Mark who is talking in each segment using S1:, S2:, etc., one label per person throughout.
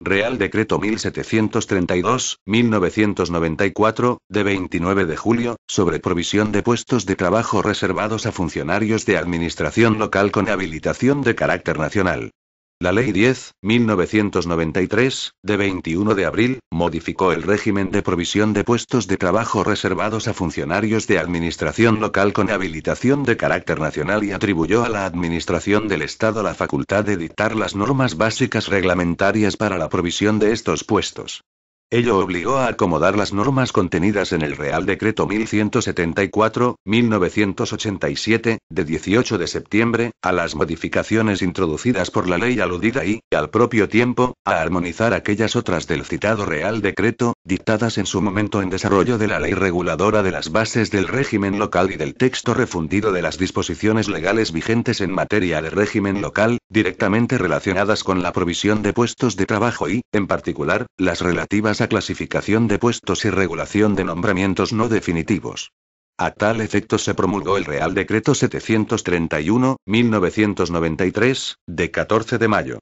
S1: Real Decreto 1732-1994, de 29 de julio, sobre provisión de puestos de trabajo reservados a funcionarios de administración local con habilitación de carácter nacional. La Ley 10.1993, de 21 de abril, modificó el régimen de provisión de puestos de trabajo reservados a funcionarios de administración local con habilitación de carácter nacional y atribuyó a la Administración del Estado la facultad de dictar las normas básicas reglamentarias para la provisión de estos puestos. Ello obligó a acomodar las normas contenidas en el Real Decreto 1174-1987, de 18 de septiembre, a las modificaciones introducidas por la ley aludida y, al propio tiempo, a armonizar aquellas otras del citado Real Decreto, dictadas en su momento en desarrollo de la ley reguladora de las bases del régimen local y del texto refundido de las disposiciones legales vigentes en materia de régimen local, directamente relacionadas con la provisión de puestos de trabajo y, en particular, las relativas a clasificación de puestos y regulación de nombramientos no definitivos. A tal efecto se promulgó el Real Decreto 731-1993, de 14 de mayo.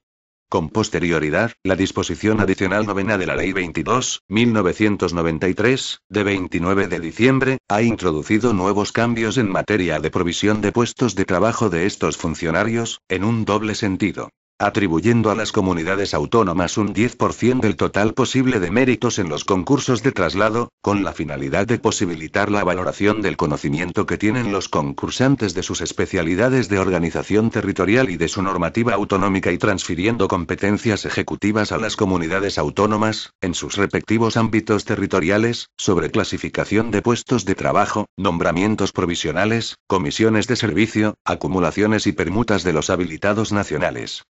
S1: Con posterioridad, la disposición adicional novena de la Ley 22-1993, de 29 de diciembre, ha introducido nuevos cambios en materia de provisión de puestos de trabajo de estos funcionarios, en un doble sentido. Atribuyendo a las comunidades autónomas un 10% del total posible de méritos en los concursos de traslado, con la finalidad de posibilitar la valoración del conocimiento que tienen los concursantes de sus especialidades de organización territorial y de su normativa autonómica y transfiriendo competencias ejecutivas a las comunidades autónomas, en sus respectivos ámbitos territoriales, sobre clasificación de puestos de trabajo, nombramientos provisionales, comisiones de servicio, acumulaciones y permutas de los habilitados nacionales.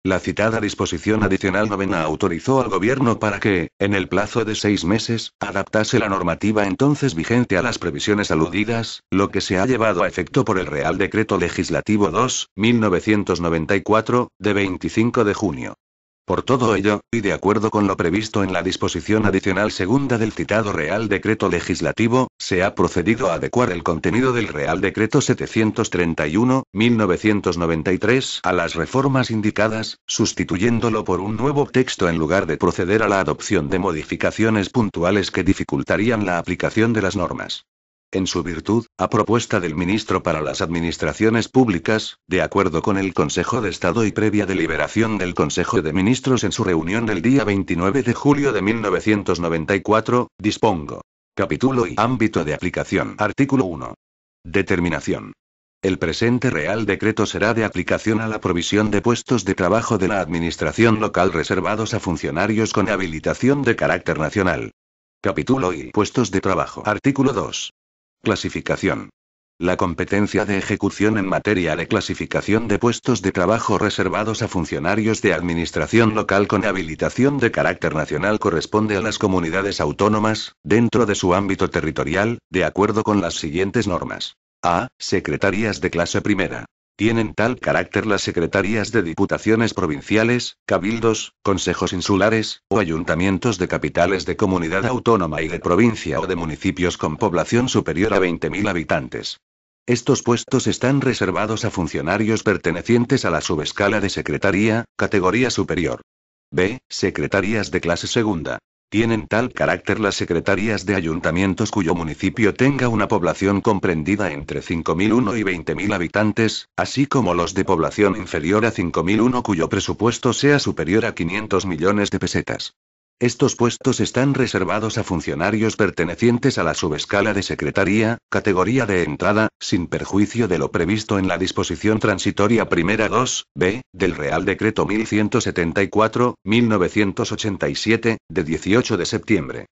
S1: La citada disposición adicional novena autorizó al Gobierno para que, en el plazo de 6 meses, adaptase la normativa entonces vigente a las previsiones aludidas, lo que se ha llevado a efecto por el Real Decreto Legislativo 2.1994, de 25 de junio. Por todo ello, y de acuerdo con lo previsto en la disposición adicional segunda del citado Real Decreto Legislativo, se ha procedido a adecuar el contenido del Real Decreto 731-1993 a las reformas indicadas, sustituyéndolo por un nuevo texto en lugar de proceder a la adopción de modificaciones puntuales que dificultarían la aplicación de las normas. En su virtud, a propuesta del Ministro para las Administraciones Públicas, de acuerdo con el Consejo de Estado y previa deliberación del Consejo de Ministros en su reunión del día 29 de julio de 1994, dispongo. Capítulo y ámbito de aplicación. Artículo 1. Determinación. El presente Real Decreto será de aplicación a la provisión de puestos de trabajo de la Administración local reservados a funcionarios con habilitación de carácter nacional. Capítulo y puestos de trabajo. Artículo 2. Clasificación. La competencia de ejecución en materia de clasificación de puestos de trabajo reservados a funcionarios de administración local con habilitación de carácter nacional corresponde a las comunidades autónomas, dentro de su ámbito territorial, de acuerdo con las siguientes normas. A. Secretarías de clase primera. Tienen tal carácter las secretarías de diputaciones provinciales, cabildos, consejos insulares, o ayuntamientos de capitales de comunidad autónoma y de provincia o de municipios con población superior a 20.000 habitantes. Estos puestos están reservados a funcionarios pertenecientes a la subescala de secretaría, categoría superior. B. Secretarías de clase segunda. Tienen tal carácter las secretarías de ayuntamientos cuyo municipio tenga una población comprendida entre 5.001 y 20.000 habitantes, así como los de población inferior a 5.001 cuyo presupuesto sea superior a 500 millones de pesetas. Estos puestos están reservados a funcionarios pertenecientes a la subescala de secretaría, categoría de entrada, sin perjuicio de lo previsto en la disposición transitoria primera 2b, del Real Decreto 1174-1987, de 18 de septiembre.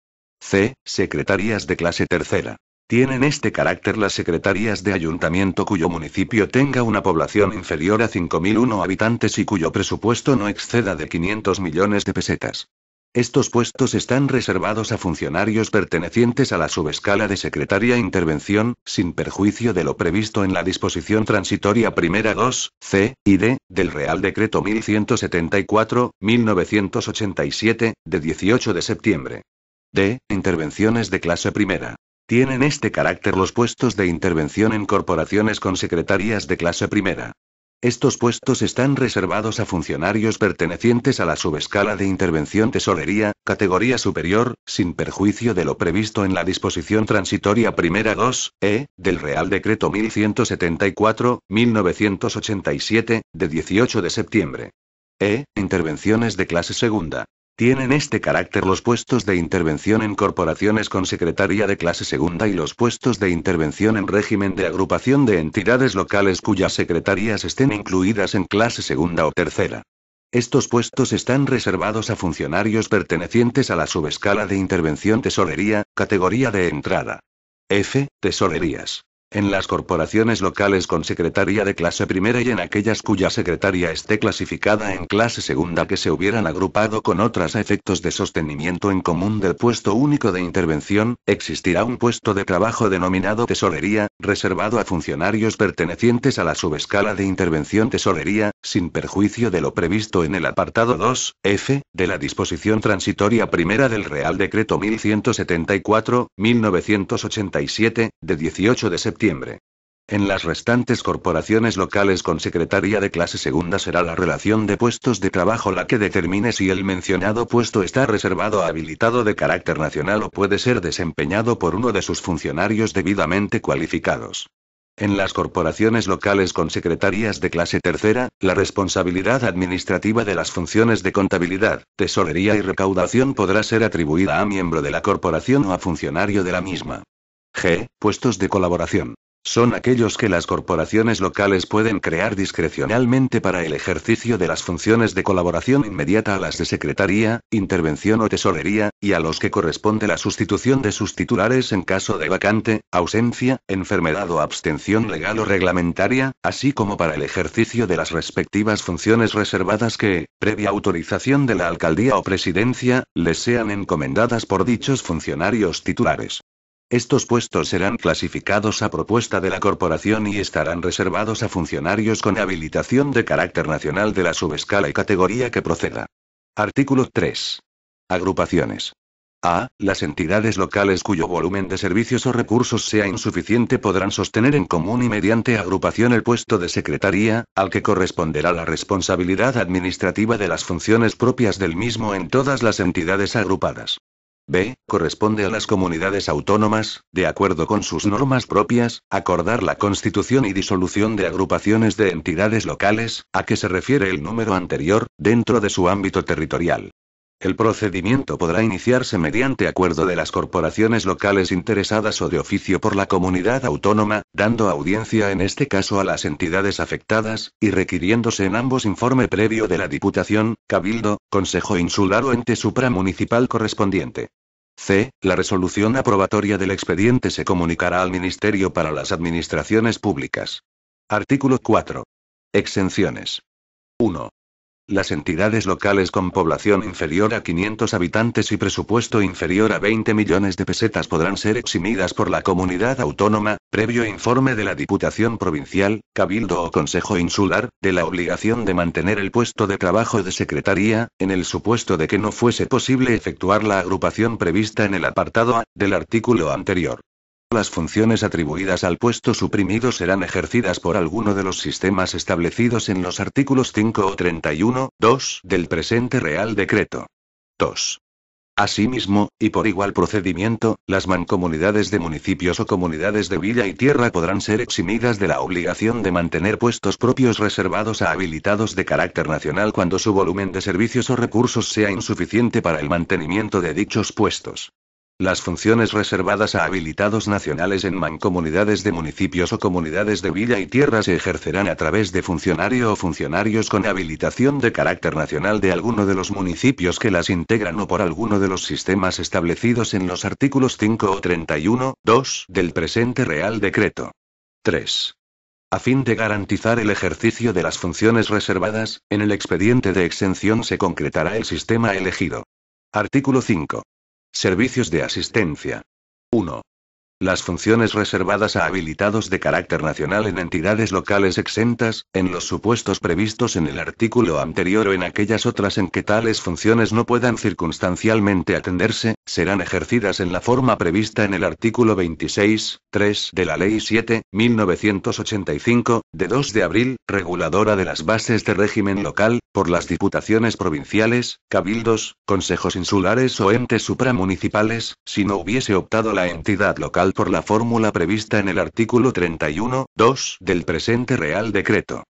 S1: C. Secretarías de clase tercera. Tienen este carácter las secretarías de ayuntamiento cuyo municipio tenga una población inferior a 5.001 habitantes y cuyo presupuesto no exceda de 500 millones de pesetas. Estos puestos están reservados a funcionarios pertenecientes a la subescala de Secretaría Intervención, sin perjuicio de lo previsto en la disposición transitoria primera 2c y d, del Real Decreto 1174-1987, de 18 de septiembre. D. Intervenciones de clase primera. Tienen este carácter los puestos de intervención en corporaciones con secretarías de clase primera. Estos puestos están reservados a funcionarios pertenecientes a la subescala de intervención tesorería, categoría superior, sin perjuicio de lo previsto en la disposición transitoria primera 2, del Real Decreto 1174/1987, de 18 de septiembre. Intervenciones de clase segunda. Tienen este carácter los puestos de intervención en corporaciones con secretaría de clase segunda y los puestos de intervención en régimen de agrupación de entidades locales cuyas secretarías estén incluidas en clase segunda o tercera. Estos puestos están reservados a funcionarios pertenecientes a la subescala de intervención tesorería, categoría de entrada. Tesorerías. En las corporaciones locales con secretaría de clase primera y en aquellas cuya secretaría esté clasificada en clase segunda que se hubieran agrupado con otras a efectos de sostenimiento en común del puesto único de intervención, existirá un puesto de trabajo denominado tesorería, reservado a funcionarios pertenecientes a la subescala de intervención tesorería, sin perjuicio de lo previsto en el apartado 2, de la disposición transitoria primera del Real Decreto 1174/1987, de 18 de septiembre. En las restantes corporaciones locales con secretaría de clase segunda será la relación de puestos de trabajo la que determine si el mencionado puesto está reservado a habilitado de carácter nacional o puede ser desempeñado por uno de sus funcionarios debidamente cualificados. En las corporaciones locales con secretarías de clase tercera, la responsabilidad administrativa de las funciones de contabilidad, tesorería y recaudación podrá ser atribuida a miembro de la corporación o a funcionario de la misma. Puestos de colaboración. Son aquellos que las corporaciones locales pueden crear discrecionalmente para el ejercicio de las funciones de colaboración inmediata a las de secretaría, intervención o tesorería, y a los que corresponde la sustitución de sus titulares en caso de vacante, ausencia, enfermedad o abstención legal o reglamentaria, así como para el ejercicio de las respectivas funciones reservadas que, previa autorización de la alcaldía o presidencia, les sean encomendadas por dichos funcionarios titulares. Estos puestos serán clasificados a propuesta de la corporación y estarán reservados a funcionarios con habilitación de carácter nacional de la subescala y categoría que proceda. Artículo 3. Agrupaciones. A. Las entidades locales cuyo volumen de servicios o recursos sea insuficiente podrán sostener en común y mediante agrupación el puesto de secretaría, al que corresponderá la responsabilidad administrativa de las funciones propias del mismo en todas las entidades agrupadas. B. Corresponde a las comunidades autónomas, de acuerdo con sus normas propias, acordar la constitución y disolución de agrupaciones de entidades locales, a que se refiere el número anterior, dentro de su ámbito territorial. El procedimiento podrá iniciarse mediante acuerdo de las corporaciones locales interesadas o de oficio por la comunidad autónoma, dando audiencia en este caso a las entidades afectadas, y requiriéndose en ambos informe previo de la Diputación, Cabildo, Consejo Insular o ente supramunicipal correspondiente. C. La resolución aprobatoria del expediente se comunicará al Ministerio para las Administraciones Públicas. Artículo 4. Exenciones. 1. Las entidades locales con población inferior a 500 habitantes y presupuesto inferior a 20 millones de pesetas podrán ser eximidas por la comunidad autónoma, previo informe de la Diputación Provincial, Cabildo o Consejo Insular, de la obligación de mantener el puesto de trabajo de secretaría, en el supuesto de que no fuese posible efectuar la agrupación prevista en el apartado A, del artículo anterior. Las funciones atribuidas al puesto suprimido serán ejercidas por alguno de los sistemas establecidos en los artículos 5 o 31, 2 del presente Real Decreto. 2. Asimismo, y por igual procedimiento, las mancomunidades de municipios o comunidades de villa y tierra podrán ser eximidas de la obligación de mantener puestos propios reservados a habilitados de carácter nacional cuando su volumen de servicios o recursos sea insuficiente para el mantenimiento de dichos puestos. Las funciones reservadas a habilitados nacionales en mancomunidades de municipios o comunidades de villa y tierra se ejercerán a través de funcionario o funcionarios con habilitación de carácter nacional de alguno de los municipios que las integran o por alguno de los sistemas establecidos en los artículos 5 o 31, 2 del presente Real Decreto. 3. A fin de garantizar el ejercicio de las funciones reservadas, en el expediente de exención se concretará el sistema elegido. Artículo 5. Servicios de asistencia. 1. Las funciones reservadas a habilitados de carácter nacional en entidades locales exentas, en los supuestos previstos en el artículo anterior o en aquellas otras en que tales funciones no puedan circunstancialmente atenderse, serán ejercidas en la forma prevista en el artículo 26.3 de la Ley 7.1985, de 2 de abril, reguladora de las bases de régimen local, por las diputaciones provinciales, cabildos, consejos insulares o entes supramunicipales, si no hubiese optado la entidad local por la fórmula prevista en el artículo 31.2 del presente Real Decreto.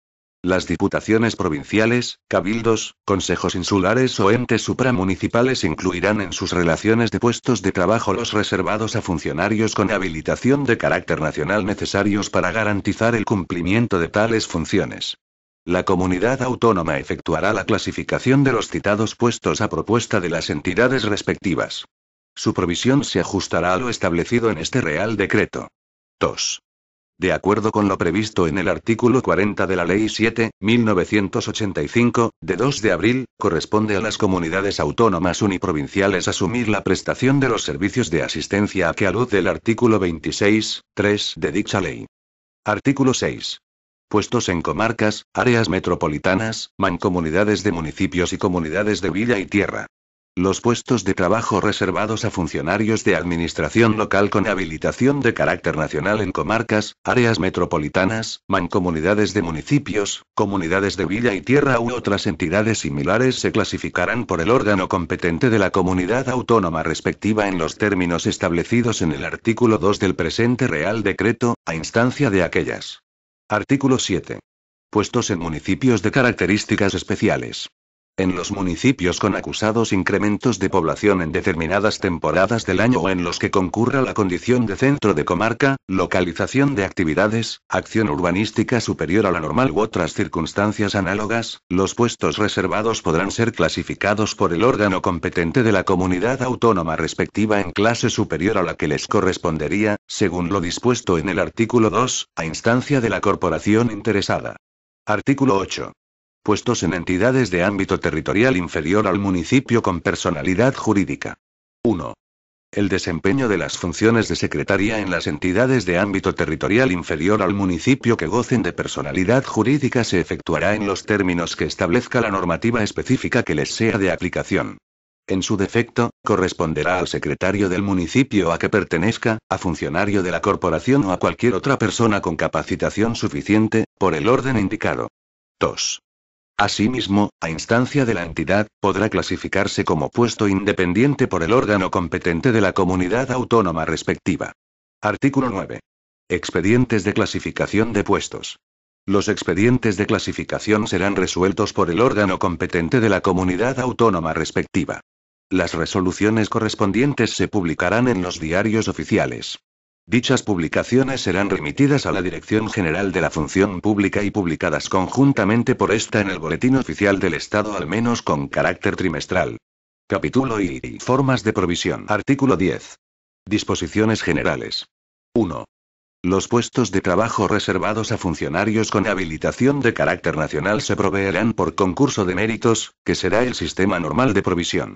S1: Las diputaciones provinciales, cabildos, consejos insulares o entes supramunicipales incluirán en sus relaciones de puestos de trabajo los reservados a funcionarios con habilitación de carácter nacional necesarios para garantizar el cumplimiento de tales funciones. La comunidad autónoma efectuará la clasificación de los citados puestos a propuesta de las entidades respectivas. Su provisión se ajustará a lo establecido en este Real Decreto. 2. De acuerdo con lo previsto en el artículo 40 de la Ley 7.1985, de 2 de abril, corresponde a las comunidades autónomas uniprovinciales asumir la prestación de los servicios de asistencia a que luz del artículo 26.3 de dicha ley. Artículo 6. Puestos en comarcas, áreas metropolitanas, mancomunidades de municipios y comunidades de villa y tierra. Los puestos de trabajo reservados a funcionarios de administración local con habilitación de carácter nacional en comarcas, áreas metropolitanas, mancomunidades de municipios, comunidades de villa y tierra u otras entidades similares se clasificarán por el órgano competente de la comunidad autónoma respectiva en los términos establecidos en el artículo 2 del presente Real Decreto, a instancia de aquellas. Artículo 7. Puestos en municipios de características especiales. En los municipios con acusados incrementos de población en determinadas temporadas del año o en los que concurra la condición de centro de comarca, localización de actividades, acción urbanística superior a la normal u otras circunstancias análogas, los puestos reservados podrán ser clasificados por el órgano competente de la comunidad autónoma respectiva en clase superior a la que les correspondería, según lo dispuesto en el artículo 2, a instancia de la corporación interesada. Artículo 8. Puestos en entidades de ámbito territorial inferior al municipio con personalidad jurídica. 1. El desempeño de las funciones de secretaría en las entidades de ámbito territorial inferior al municipio que gocen de personalidad jurídica se efectuará en los términos que establezca la normativa específica que les sea de aplicación. En su defecto, corresponderá al secretario del municipio a que pertenezca, a funcionario de la corporación o a cualquier otra persona con capacitación suficiente, por el orden indicado. 2. Asimismo, a instancia de la entidad, podrá clasificarse como puesto independiente por el órgano competente de la comunidad autónoma respectiva. Artículo 9. Expedientes de clasificación de puestos. Los expedientes de clasificación serán resueltos por el órgano competente de la comunidad autónoma respectiva. Las resoluciones correspondientes se publicarán en los diarios oficiales. Dichas publicaciones serán remitidas a la Dirección General de la Función Pública y publicadas conjuntamente por esta en el Boletín Oficial del Estado al menos con carácter trimestral. Capítulo y formas de provisión. Artículo 10. Disposiciones generales. 1. Los puestos de trabajo reservados a funcionarios con habilitación de carácter nacional se proveerán por concurso de méritos, que será el sistema normal de provisión.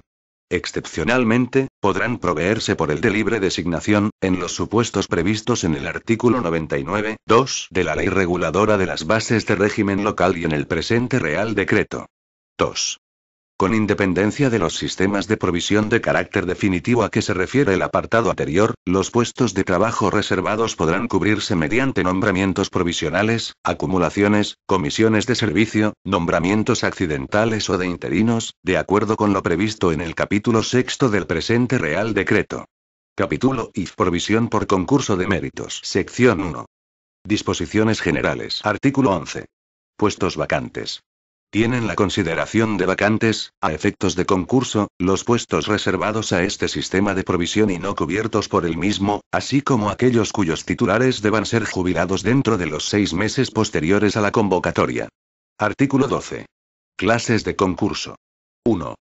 S1: Excepcionalmente, podrán proveerse por el de libre designación, en los supuestos previstos en el artículo 99.2 de la Ley Reguladora de las Bases de Régimen Local y en el presente Real Decreto. 2. Con independencia de los sistemas de provisión de carácter definitivo a que se refiere el apartado anterior, los puestos de trabajo reservados podrán cubrirse mediante nombramientos provisionales, acumulaciones, comisiones de servicio, nombramientos accidentales o de interinos, de acuerdo con lo previsto en el capítulo 6 del presente Real Decreto. Capítulo y provisión por concurso de méritos. Sección 1. Disposiciones generales. Artículo 11. Puestos vacantes. Tienen la consideración de vacantes, a efectos de concurso, los puestos reservados a este sistema de provisión y no cubiertos por el mismo, así como aquellos cuyos titulares deban ser jubilados dentro de los 6 meses posteriores a la convocatoria. Artículo 12. Clases de concurso. 1.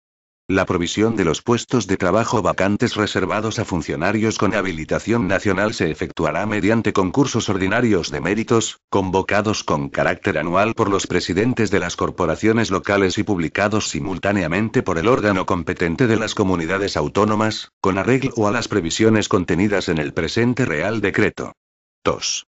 S1: La provisión de los puestos de trabajo vacantes reservados a funcionarios con habilitación nacional se efectuará mediante concursos ordinarios de méritos, convocados con carácter anual por los presidentes de las corporaciones locales y publicados simultáneamente por el órgano competente de las comunidades autónomas, con arreglo a las previsiones contenidas en el presente Real Decreto. 2.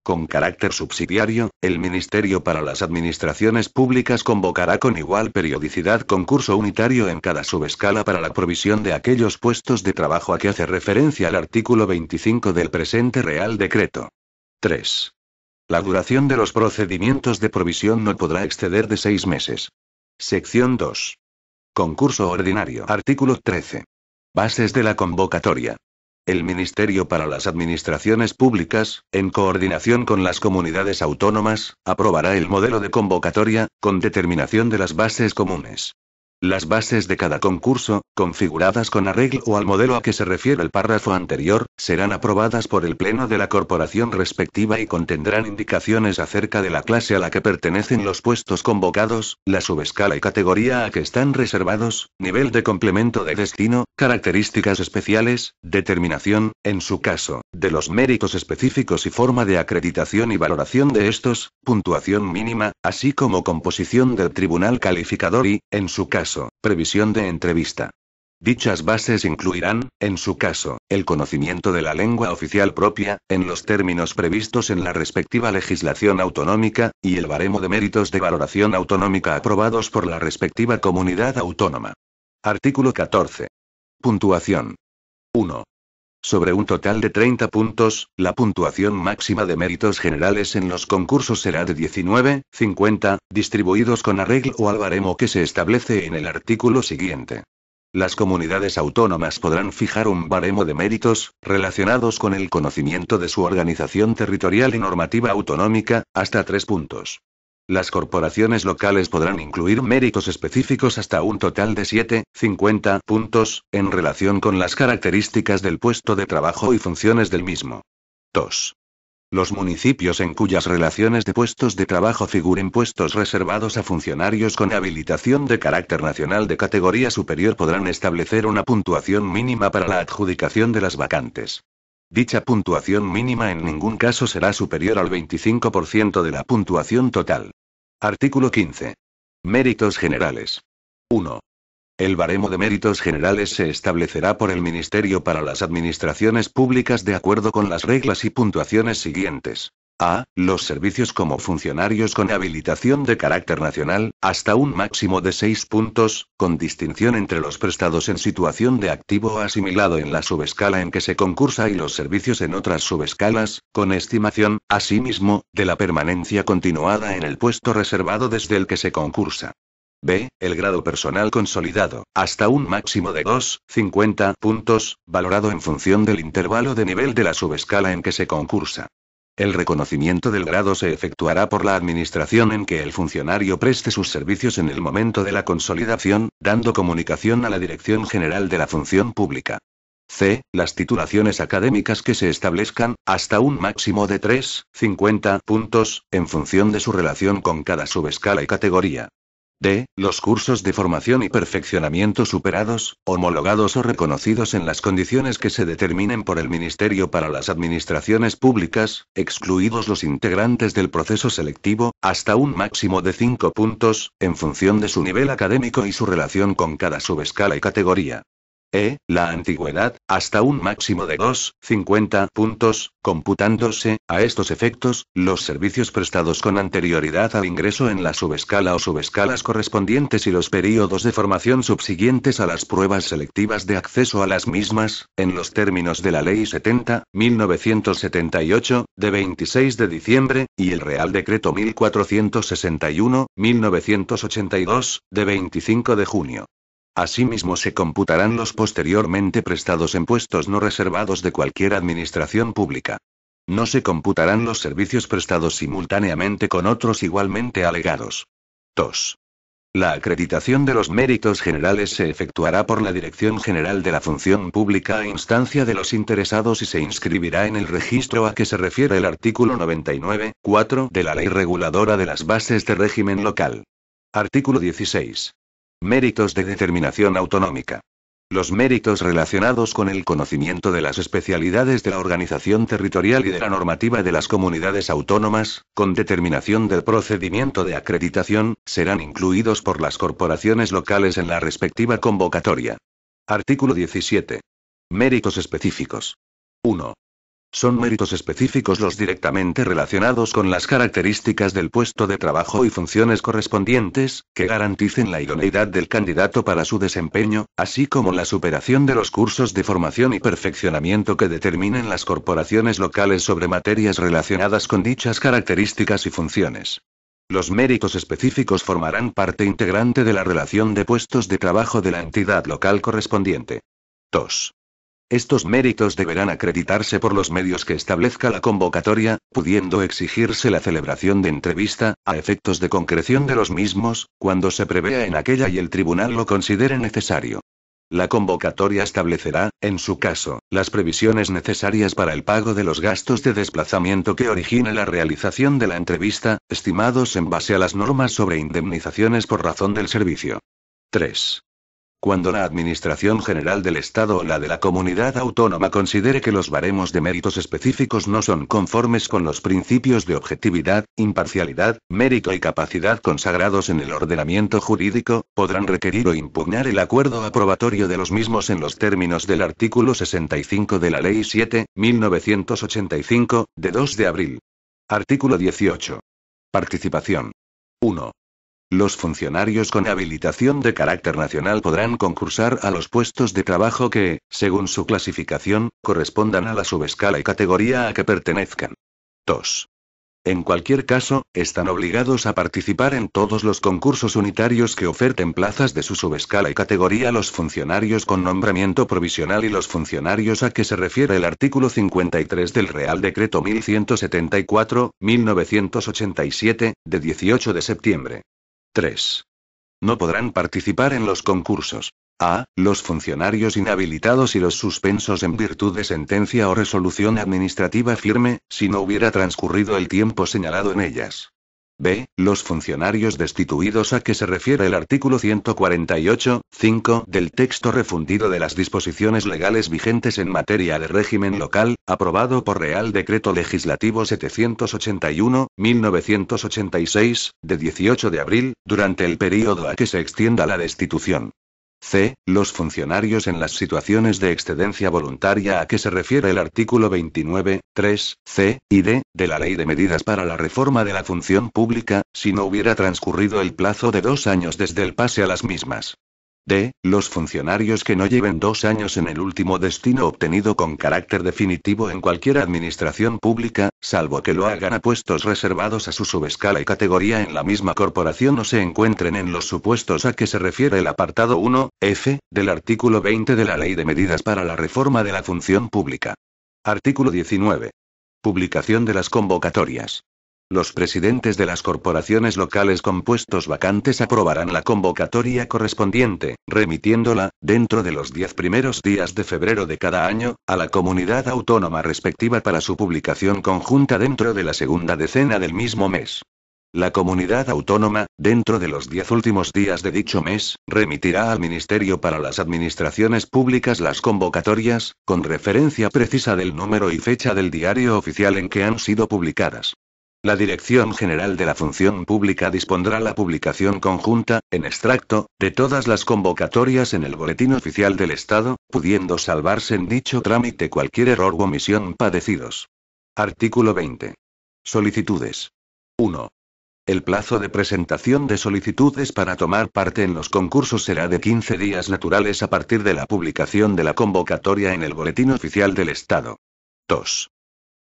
S1: Con carácter subsidiario, el Ministerio para las Administraciones Públicas convocará con igual periodicidad concurso unitario en cada subescala para la provisión de aquellos puestos de trabajo a que hace referencia el artículo 25 del presente Real Decreto. 3. La duración de los procedimientos de provisión no podrá exceder de 6 meses. Sección 2. Concurso ordinario. Artículo 13. Bases de la convocatoria. El Ministerio para las Administraciones Públicas, en coordinación con las comunidades autónomas, aprobará el modelo de convocatoria, con determinación de las bases comunes. Las bases de cada concurso, configuradas con arreglo al modelo a que se refiere el párrafo anterior, serán aprobadas por el Pleno de la corporación respectiva y contendrán indicaciones acerca de la clase a la que pertenecen los puestos convocados, la subescala y categoría a que están reservados, nivel de complemento de destino, características especiales, determinación, en su caso, de los méritos específicos y forma de acreditación y valoración de estos, puntuación mínima, así como composición del tribunal calificador y, en su caso, previsión de entrevista. Dichas bases incluirán, en su caso, el conocimiento de la lengua oficial propia, en los términos previstos en la respectiva legislación autonómica, y el baremo de méritos de valoración autonómica aprobados por la respectiva comunidad autónoma. Artículo 14. Puntuación. 1. Sobre un total de 30 puntos, la puntuación máxima de méritos generales en los concursos será de 19,50, distribuidos con arreglo al baremo que se establece en el artículo siguiente. Las comunidades autónomas podrán fijar un baremo de méritos, relacionados con el conocimiento de su organización territorial y normativa autonómica, hasta 3 puntos. Las corporaciones locales podrán incluir méritos específicos hasta un total de 7,50 puntos, en relación con las características del puesto de trabajo y funciones del mismo. 2. Los municipios en cuyas relaciones de puestos de trabajo figuren puestos reservados a funcionarios con habilitación de carácter nacional de categoría superior podrán establecer una puntuación mínima para la adjudicación de las vacantes. Dicha puntuación mínima en ningún caso será superior al 25% de la puntuación total. Artículo 15. Méritos generales. 1. El baremo de méritos generales se establecerá por el Ministerio para las Administraciones Públicas de acuerdo con las reglas y puntuaciones siguientes. A. Los servicios como funcionarios con habilitación de carácter nacional, hasta un máximo de 6 puntos, con distinción entre los prestados en situación de activo o asimilado en la subescala en que se concursa y los servicios en otras subescalas, con estimación, asimismo, de la permanencia continuada en el puesto reservado desde el que se concursa. B. El grado personal consolidado, hasta un máximo de 2,50 puntos, valorado en función del intervalo de nivel de la subescala en que se concursa. El reconocimiento del grado se efectuará por la administración en que el funcionario preste sus servicios en el momento de la consolidación, dando comunicación a la Dirección General de la Función Pública. C. Las titulaciones académicas que se establezcan, hasta un máximo de 3,50 puntos, en función de su relación con cada subescala y categoría. D. Los cursos de formación y perfeccionamiento superados, homologados o reconocidos en las condiciones que se determinen por el Ministerio para las Administraciones Públicas, excluidos los integrantes del proceso selectivo, hasta un máximo de 5 puntos, en función de su nivel académico y su relación con cada subescala y categoría. E. La antigüedad, hasta un máximo de 2,50 puntos, computándose, a estos efectos, los servicios prestados con anterioridad al ingreso en la subescala o subescalas correspondientes y los períodos de formación subsiguientes a las pruebas selectivas de acceso a las mismas, en los términos de la Ley 70/1978, de 26 de diciembre, y el Real Decreto 1461/1982, de 25 de junio. Asimismo se computarán los posteriormente prestados en puestos no reservados de cualquier administración pública. No se computarán los servicios prestados simultáneamente con otros igualmente alegados. 2. La acreditación de los méritos generales se efectuará por la Dirección General de la Función Pública a instancia de los interesados y se inscribirá en el registro a que se refiere el artículo 99.4 de la Ley Reguladora de las Bases de Régimen Local. Artículo 16. Méritos de determinación autonómica. Los méritos relacionados con el conocimiento de las especialidades de la organización territorial y de la normativa de las comunidades autónomas, con determinación del procedimiento de acreditación, serán incluidos por las corporaciones locales en la respectiva convocatoria. Artículo 17. Méritos específicos. 1. Son méritos específicos los directamente relacionados con las características del puesto de trabajo y funciones correspondientes, que garanticen la idoneidad del candidato para su desempeño, así como la superación de los cursos de formación y perfeccionamiento que determinen las corporaciones locales sobre materias relacionadas con dichas características y funciones. Los méritos específicos formarán parte integrante de la relación de puestos de trabajo de la entidad local correspondiente. 2. Estos méritos deberán acreditarse por los medios que establezca la convocatoria, pudiendo exigirse la celebración de entrevista, a efectos de concreción de los mismos, cuando se prevea en aquella y el tribunal lo considere necesario. La convocatoria establecerá, en su caso, las previsiones necesarias para el pago de los gastos de desplazamiento que origine la realización de la entrevista, estimados en base a las normas sobre indemnizaciones por razón del servicio. 3. Cuando la Administración General del Estado o la de la Comunidad Autónoma considere que los baremos de méritos específicos no son conformes con los principios de objetividad, imparcialidad, mérito y capacidad consagrados en el ordenamiento jurídico, podrán requerir o impugnar el acuerdo aprobatorio de los mismos en los términos del artículo 65 de la Ley 7/1985, de 2 de abril. Artículo 18. Participación. 1. Los funcionarios con habilitación de carácter nacional podrán concursar a los puestos de trabajo que, según su clasificación, correspondan a la subescala y categoría a que pertenezcan. 2. En cualquier caso, están obligados a participar en todos los concursos unitarios que oferten plazas de su subescala y categoría los funcionarios con nombramiento provisional y los funcionarios a que se refiere el artículo 53 del Real Decreto 1174/1987, de 18 de septiembre. 3. No podrán participar en los concursos. A. Los funcionarios inhabilitados y los suspensos en virtud de sentencia o resolución administrativa firme, si no hubiera transcurrido el tiempo señalado en ellas. B. Los funcionarios destituidos a que se refiere el artículo 148.5 del texto refundido de las disposiciones legales vigentes en materia de régimen local, aprobado por Real Decreto Legislativo 781/1986, de 18 de abril, durante el período a que se extienda la destitución. C. Los funcionarios en las situaciones de excedencia voluntaria a que se refiere el artículo 29.3, C, y D, de la Ley de Medidas para la Reforma de la Función Pública, si no hubiera transcurrido el plazo de 2 años desde el pase a las mismas. D. Los funcionarios que no lleven 2 años en el último destino obtenido con carácter definitivo en cualquier administración pública, salvo que lo hagan a puestos reservados a su subescala y categoría en la misma corporación o se encuentren en los supuestos a que se refiere el apartado 1, F, del artículo 20 de la Ley de Medidas para la Reforma de la Función Pública. Artículo 19. Publicación de las convocatorias. Los presidentes de las corporaciones locales con puestos vacantes aprobarán la convocatoria correspondiente, remitiéndola, dentro de los 10 primeros días de febrero de cada año, a la comunidad autónoma respectiva para su publicación conjunta dentro de la segunda decena del mismo mes. La comunidad autónoma, dentro de los 10 últimos días de dicho mes, remitirá al Ministerio para las Administraciones Públicas las convocatorias, con referencia precisa del número y fecha del diario oficial en que han sido publicadas. La Dirección General de la Función Pública dispondrá la publicación conjunta, en extracto, de todas las convocatorias en el Boletín Oficial del Estado, pudiendo salvarse en dicho trámite cualquier error u omisión padecidos. Artículo 20. Solicitudes. 1. El plazo de presentación de solicitudes para tomar parte en los concursos será de 15 días naturales a partir de la publicación de la convocatoria en el Boletín Oficial del Estado. 2.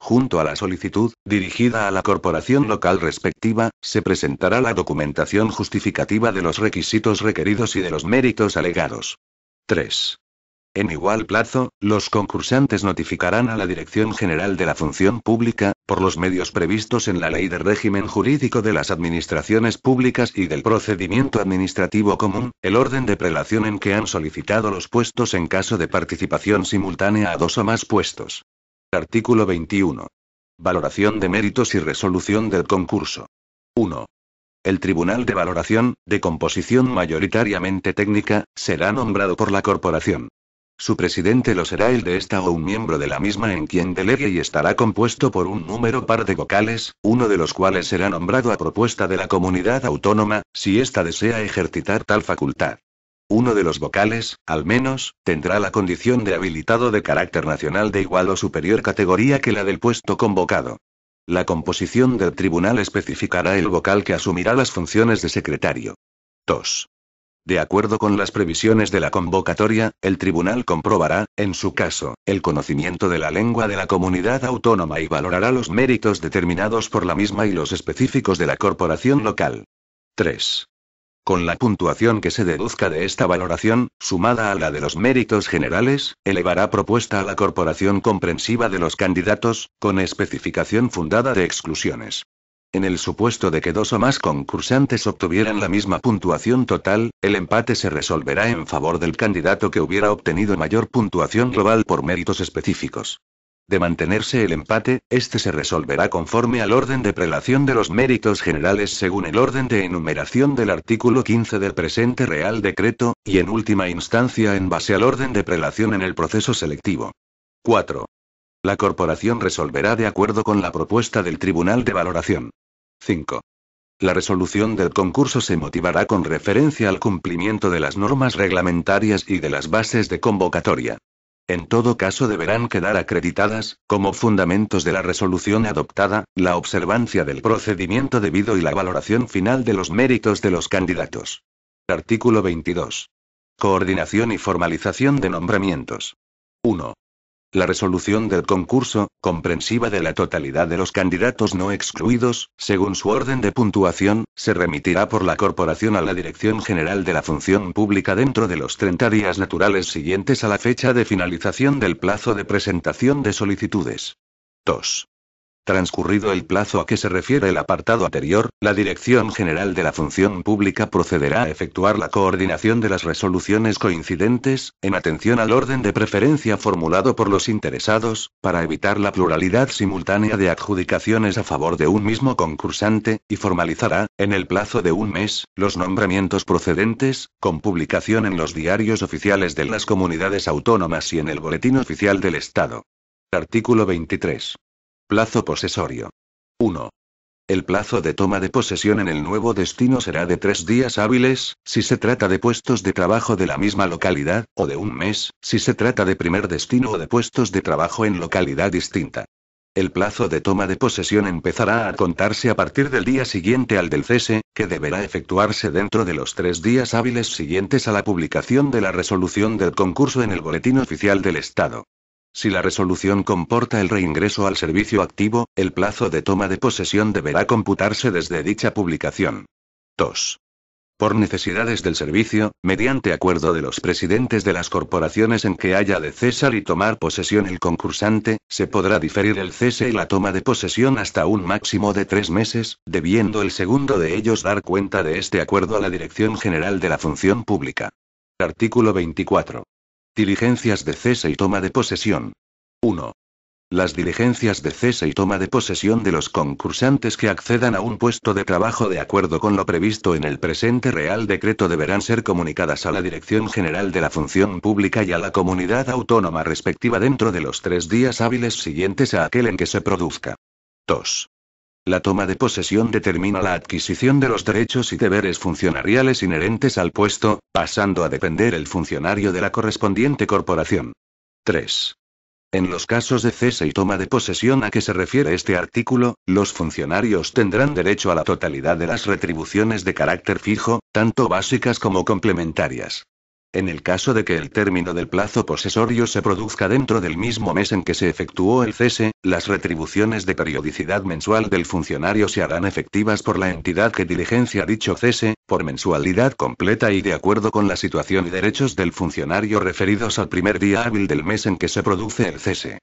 S1: Junto a la solicitud, dirigida a la corporación local respectiva, se presentará la documentación justificativa de los requisitos requeridos y de los méritos alegados. 3. En igual plazo, los concursantes notificarán a la Dirección General de la Función Pública, por los medios previstos en la Ley de Régimen Jurídico de las Administraciones Públicas y del Procedimiento Administrativo Común, el orden de prelación en que han solicitado los puestos en caso de participación simultánea a 2 o más puestos. Artículo 21. Valoración de méritos y resolución del concurso. 1. El Tribunal de Valoración, de composición mayoritariamente técnica, será nombrado por la corporación. Su presidente lo será el de esta o un miembro de la misma en quien delegue y estará compuesto por un número par de vocales, uno de los cuales será nombrado a propuesta de la comunidad autónoma, si ésta desea ejercitar tal facultad. Uno de los vocales, al menos, tendrá la condición de habilitado de carácter nacional de igual o superior categoría que la del puesto convocado. La composición del tribunal especificará el vocal que asumirá las funciones de secretario. 2. De acuerdo con las previsiones de la convocatoria, el tribunal comprobará, en su caso, el conocimiento de la lengua de la comunidad autónoma y valorará los méritos determinados por la misma y los específicos de la corporación local. 3. Con la puntuación que se deduzca de esta valoración, sumada a la de los méritos generales, elevará propuesta a la corporación comprensiva de los candidatos, con especificación fundada de exclusiones. En el supuesto de que dos o más concursantes obtuvieran la misma puntuación total, el empate se resolverá en favor del candidato que hubiera obtenido mayor puntuación global por méritos específicos. De mantenerse el empate, este se resolverá conforme al orden de prelación de los méritos generales según el orden de enumeración del artículo 15 del presente Real Decreto, y en última instancia en base al orden de prelación en el proceso selectivo. 4. La corporación resolverá de acuerdo con la propuesta del Tribunal de Valoración. 5. La resolución del concurso se motivará con referencia al cumplimiento de las normas reglamentarias y de las bases de convocatoria. En todo caso deberán quedar acreditadas, como fundamentos de la resolución adoptada, la observancia del procedimiento debido y la valoración final de los méritos de los candidatos. Artículo 22. Coordinación y formalización de nombramientos. 1. La resolución del concurso, comprensiva de la totalidad de los candidatos no excluidos, según su orden de puntuación, se remitirá por la corporación a la Dirección General de la Función Pública dentro de los 30 días naturales siguientes a la fecha de finalización del plazo de presentación de solicitudes. 2. Transcurrido el plazo a que se refiere el apartado anterior, la Dirección General de la Función Pública procederá a efectuar la coordinación de las resoluciones coincidentes, en atención al orden de preferencia formulado por los interesados, para evitar la pluralidad simultánea de adjudicaciones a favor de un mismo concursante, y formalizará, en el plazo de un mes, los nombramientos procedentes, con publicación en los diarios oficiales de las comunidades autónomas y en el Boletín Oficial del Estado. Artículo 23. Plazo posesorio. 1. El plazo de toma de posesión en el nuevo destino será de 3 días hábiles, si se trata de puestos de trabajo de la misma localidad, o de un mes, si se trata de primer destino o de puestos de trabajo en localidad distinta. El plazo de toma de posesión empezará a contarse a partir del día siguiente al del cese, que deberá efectuarse dentro de los 3 días hábiles siguientes a la publicación de la resolución del concurso en el Boletín Oficial del Estado. Si la resolución comporta el reingreso al servicio activo, el plazo de toma de posesión deberá computarse desde dicha publicación. 2. Por necesidades del servicio, mediante acuerdo de los presidentes de las corporaciones en que haya de cesar y tomar posesión el concursante, se podrá diferir el cese y la toma de posesión hasta un máximo de 3 meses, debiendo el segundo de ellos dar cuenta de este acuerdo a la Dirección General de la Función Pública. Artículo 24. Diligencias de cese y toma de posesión. 1. Las diligencias de cese y toma de posesión de los concursantes que accedan a un puesto de trabajo de acuerdo con lo previsto en el presente Real Decreto deberán ser comunicadas a la Dirección General de la Función Pública y a la comunidad autónoma respectiva dentro de los 3 días hábiles siguientes a aquel en que se produzca. 2. La toma de posesión determina la adquisición de los derechos y deberes funcionariales inherentes al puesto, pasando a depender el funcionario de la correspondiente corporación. 3. En los casos de cese y toma de posesión a que se refiere este artículo, los funcionarios tendrán derecho a la totalidad de las retribuciones de carácter fijo, tanto básicas como complementarias. En el caso de que el término del plazo posesorio se produzca dentro del mismo mes en que se efectuó el cese, las retribuciones de periodicidad mensual del funcionario se harán efectivas por la entidad que diligencia dicho cese, por mensualidad completa y de acuerdo con la situación y derechos del funcionario referidos al primer día hábil del mes en que se produce el cese.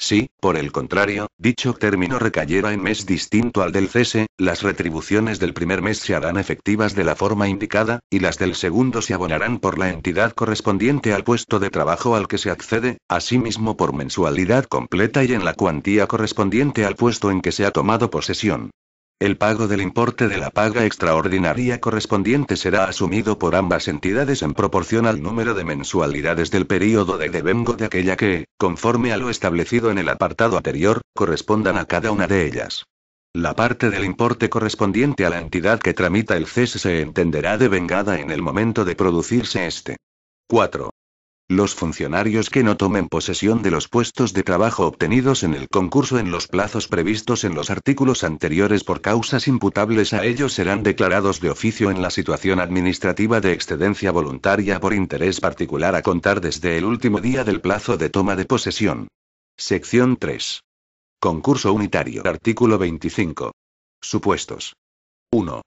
S1: Si, por el contrario, dicho término recayera en mes distinto al del cese, las retribuciones del primer mes se harán efectivas de la forma indicada, y las del segundo se abonarán por la entidad correspondiente al puesto de trabajo al que se accede, asimismo por mensualidad completa y en la cuantía correspondiente al puesto en que se ha tomado posesión. El pago del importe de la paga extraordinaria correspondiente será asumido por ambas entidades en proporción al número de mensualidades del período de devengo de aquella que, conforme a lo establecido en el apartado anterior, correspondan a cada una de ellas. La parte del importe correspondiente a la entidad que tramita el cese se entenderá devengada en el momento de producirse este. 4. Los funcionarios que no tomen posesión de los puestos de trabajo obtenidos en el concurso en los plazos previstos en los artículos anteriores por causas imputables a ellos serán declarados de oficio en la situación administrativa de excedencia voluntaria por interés particular a contar desde el último día del plazo de toma de posesión. Sección 3. Concurso unitario. Artículo 25. Supuestos. 1.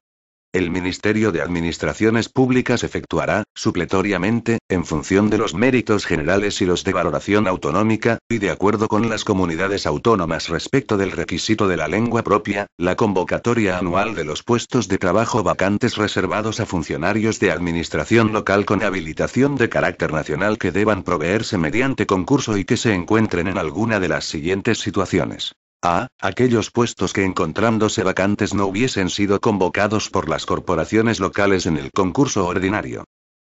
S1: El Ministerio de Administraciones Públicas efectuará, supletoriamente, en función de los méritos generales y los de valoración autonómica, y de acuerdo con las comunidades autónomas respecto del requisito de la lengua propia, la convocatoria anual de los puestos de trabajo vacantes reservados a funcionarios de administración local con habilitación de carácter nacional que deban proveerse mediante concurso y que se encuentren en alguna de las siguientes situaciones. A. Aquellos puestos que encontrándose vacantes no hubiesen sido convocados por las corporaciones locales en el concurso ordinario.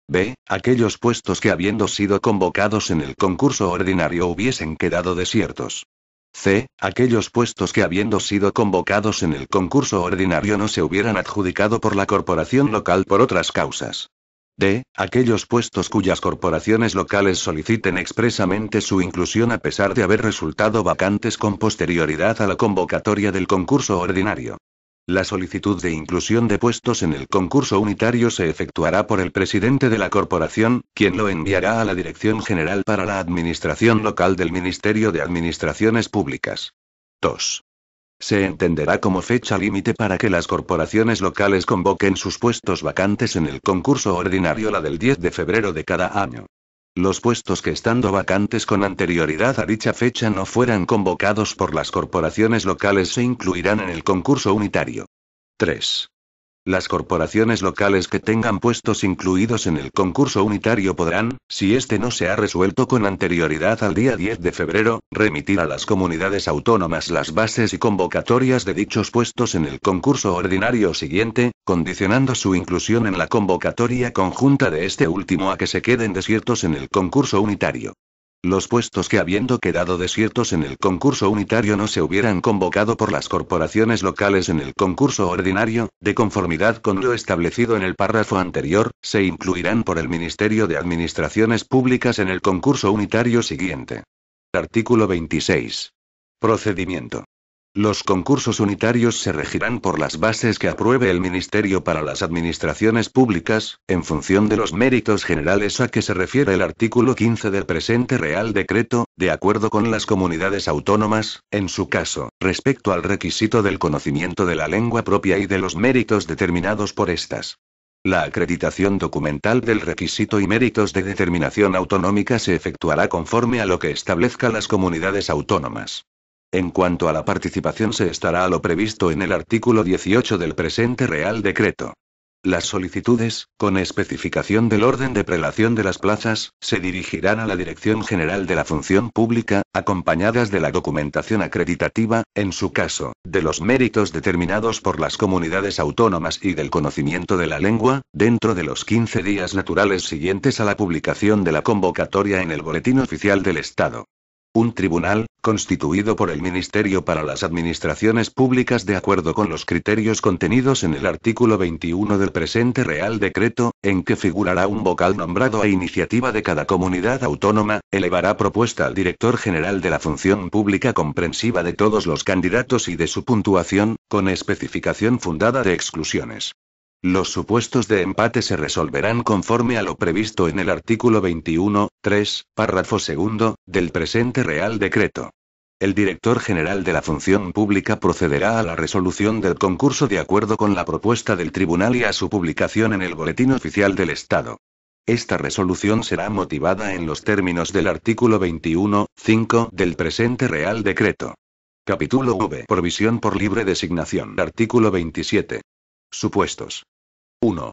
S1: B. Aquellos puestos que habiendo sido convocados en el concurso ordinario hubiesen quedado desiertos. C. Aquellos puestos que habiendo sido convocados en el concurso ordinario no se hubieran adjudicado por la corporación local por otras causas. D. Aquellos puestos cuyas corporaciones locales soliciten expresamente su inclusión a pesar de haber resultado vacantes con posterioridad a la convocatoria del concurso ordinario. La solicitud de inclusión de puestos en el concurso unitario se efectuará por el presidente de la corporación, quien lo enviará a la Dirección General para la Administración Local del Ministerio de Administraciones Públicas. 2. Se entenderá como fecha límite para que las corporaciones locales convoquen sus puestos vacantes en el concurso ordinario la del 10 de febrero de cada año. Los puestos que estando vacantes con anterioridad a dicha fecha no fueran convocados por las corporaciones locales se incluirán en el concurso unitario. 3. Las corporaciones locales que tengan puestos incluidos en el concurso unitario podrán, si este no se ha resuelto con anterioridad al día 10 de febrero, remitir a las comunidades autónomas las bases y convocatorias de dichos puestos en el concurso ordinario siguiente, condicionando su inclusión en la convocatoria conjunta de este último a que se queden desiertos en el concurso unitario. Los puestos que habiendo quedado desiertos en el concurso unitario no se hubieran convocado por las corporaciones locales en el concurso ordinario, de conformidad con lo establecido en el párrafo anterior, se incluirán por el Ministerio de Administraciones Públicas en el concurso unitario siguiente. Artículo 26. Procedimiento. Los concursos unitarios se regirán por las bases que apruebe el Ministerio para las Administraciones Públicas, en función de los méritos generales a que se refiere el artículo 15 del presente Real Decreto, de acuerdo con las comunidades autónomas, en su caso, respecto al requisito del conocimiento de la lengua propia y de los méritos determinados por estas. La acreditación documental del requisito y méritos de determinación autonómica se efectuará conforme a lo que establezcan las comunidades autónomas. En cuanto a la participación se estará a lo previsto en el artículo 18 del presente Real Decreto. Las solicitudes, con especificación del orden de prelación de las plazas, se dirigirán a la Dirección General de la Función Pública, acompañadas de la documentación acreditativa, en su caso, de los méritos determinados por las comunidades autónomas y del conocimiento de la lengua, dentro de los 15 días naturales siguientes a la publicación de la convocatoria en el Boletín Oficial del Estado. Un tribunal, constituido por el Ministerio para las Administraciones Públicas de acuerdo con los criterios contenidos en el artículo 21 del presente Real Decreto, en que figurará un vocal nombrado a iniciativa de cada comunidad autónoma, elevará propuesta al Director General de la Función Pública comprensiva de todos los candidatos y de su puntuación, con especificación fundada de exclusiones. Los supuestos de empate se resolverán conforme a lo previsto en el artículo 21, 3, párrafo segundo, del presente Real Decreto. El Director General de la Función Pública procederá a la resolución del concurso de acuerdo con la propuesta del tribunal y a su publicación en el Boletín Oficial del Estado. Esta resolución será motivada en los términos del artículo 21, 5 del presente Real Decreto. Capítulo V. Provisión por libre designación. Artículo 27. Supuestos. 1.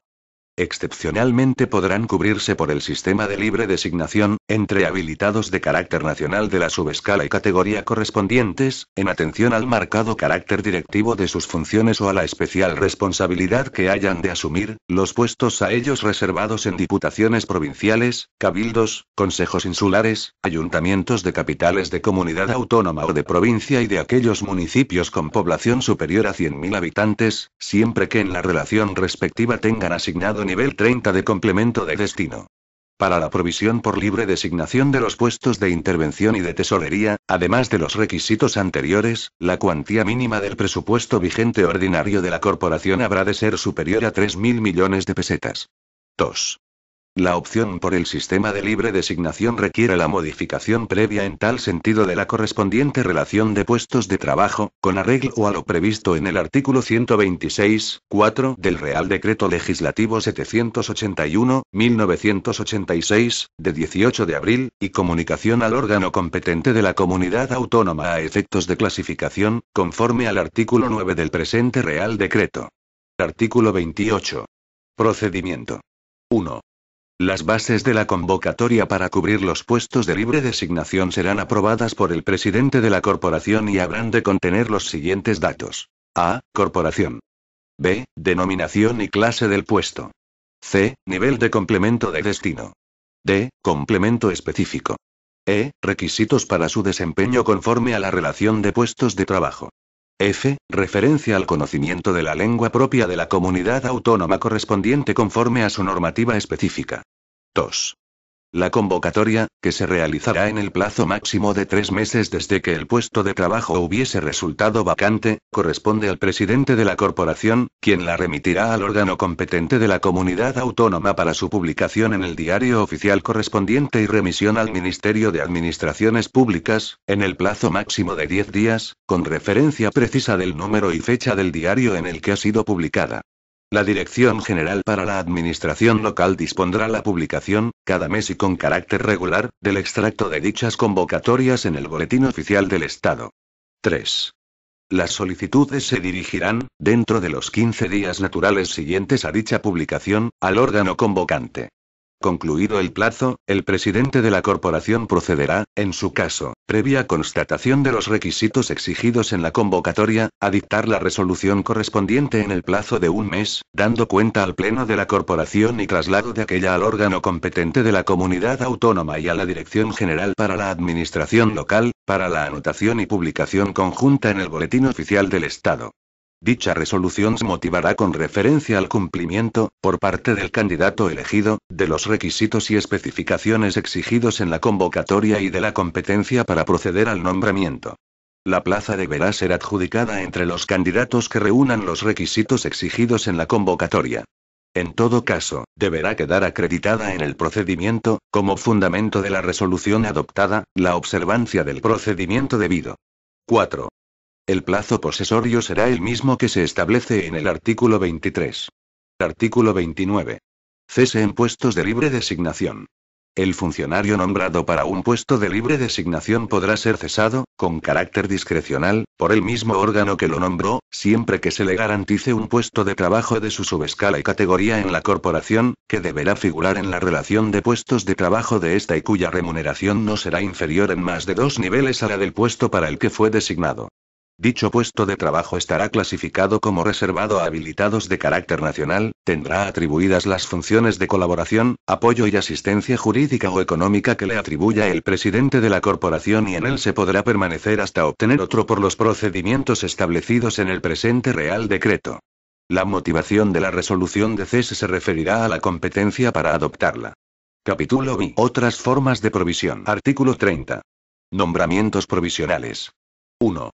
S1: Excepcionalmente podrán cubrirse por el sistema de libre designación, entre habilitados de carácter nacional de la subescala y categoría correspondientes, en atención al marcado carácter directivo de sus funciones o a la especial responsabilidad que hayan de asumir, los puestos a ellos reservados en diputaciones provinciales, cabildos, consejos insulares, ayuntamientos de capitales de comunidad autónoma o de provincia y de aquellos municipios con población superior a 100.000 habitantes, siempre que en la relación respectiva tengan asignado nivel 30 de complemento de destino. Para la provisión por libre designación de los puestos de intervención y de tesorería, además de los requisitos anteriores, la cuantía mínima del presupuesto vigente ordinario de la corporación habrá de ser superior a 3.000 millones de pesetas. 2. La opción por el sistema de libre designación requiere la modificación previa en tal sentido de la correspondiente relación de puestos de trabajo, con arreglo a lo previsto en el artículo 126.4 del Real Decreto Legislativo 781/1986, de 18 de abril, y comunicación al órgano competente de la comunidad autónoma a efectos de clasificación, conforme al artículo 9 del presente Real Decreto. Artículo 28. Procedimiento. 1. Las bases de la convocatoria para cubrir los puestos de libre designación serán aprobadas por el presidente de la corporación y habrán de contener los siguientes datos. A. Corporación. B. Denominación y clase del puesto. C. Nivel de complemento de destino. D. Complemento específico. E. Requisitos para su desempeño conforme a la relación de puestos de trabajo. F. Referencia al conocimiento de la lengua propia de la comunidad autónoma correspondiente conforme a su normativa específica. 2. La convocatoria, que se realizará en el plazo máximo de 3 meses desde que el puesto de trabajo hubiese resultado vacante, corresponde al presidente de la corporación, quien la remitirá al órgano competente de la comunidad autónoma para su publicación en el diario oficial correspondiente y remisión al Ministerio de Administraciones Públicas, en el plazo máximo de 10 días, con referencia precisa del número y fecha del diario en el que ha sido publicada. La Dirección General para la Administración Local dispondrá la publicación, cada mes y con carácter regular, del extracto de dichas convocatorias en el Boletín Oficial del Estado. 3. Las solicitudes se dirigirán, dentro de los 15 días naturales siguientes a dicha publicación, al órgano convocante. Concluido el plazo, el presidente de la corporación procederá, en su caso, previa constatación de los requisitos exigidos en la convocatoria, a dictar la resolución correspondiente en el plazo de un mes, dando cuenta al Pleno de la corporación y traslado de aquella al órgano competente de la comunidad autónoma y a la Dirección General para la Administración Local, para la anotación y publicación conjunta en el Boletín Oficial del Estado. Dicha resolución se motivará con referencia al cumplimiento, por parte del candidato elegido, de los requisitos y especificaciones exigidos en la convocatoria y de la competencia para proceder al nombramiento. La plaza deberá ser adjudicada entre los candidatos que reúnan los requisitos exigidos en la convocatoria. En todo caso, deberá quedar acreditada en el procedimiento, como fundamento de la resolución adoptada, la observancia del procedimiento debido. 4. El plazo posesorio será el mismo que se establece en el artículo 23. Artículo 29. Cese en puestos de libre designación. El funcionario nombrado para un puesto de libre designación podrá ser cesado, con carácter discrecional, por el mismo órgano que lo nombró, siempre que se le garantice un puesto de trabajo de su subescala y categoría en la corporación, que deberá figurar en la relación de puestos de trabajo de esta y cuya remuneración no será inferior en más de 2 niveles a la del puesto para el que fue designado. Dicho puesto de trabajo estará clasificado como reservado a habilitados de carácter nacional, tendrá atribuidas las funciones de colaboración, apoyo y asistencia jurídica o económica que le atribuya el presidente de la corporación y en él se podrá permanecer hasta obtener otro por los procedimientos establecidos en el presente Real Decreto. La motivación de la resolución de cese se referirá a la competencia para adoptarla. Capítulo B. Otras formas de provisión. Artículo 30. Nombramientos provisionales. 1.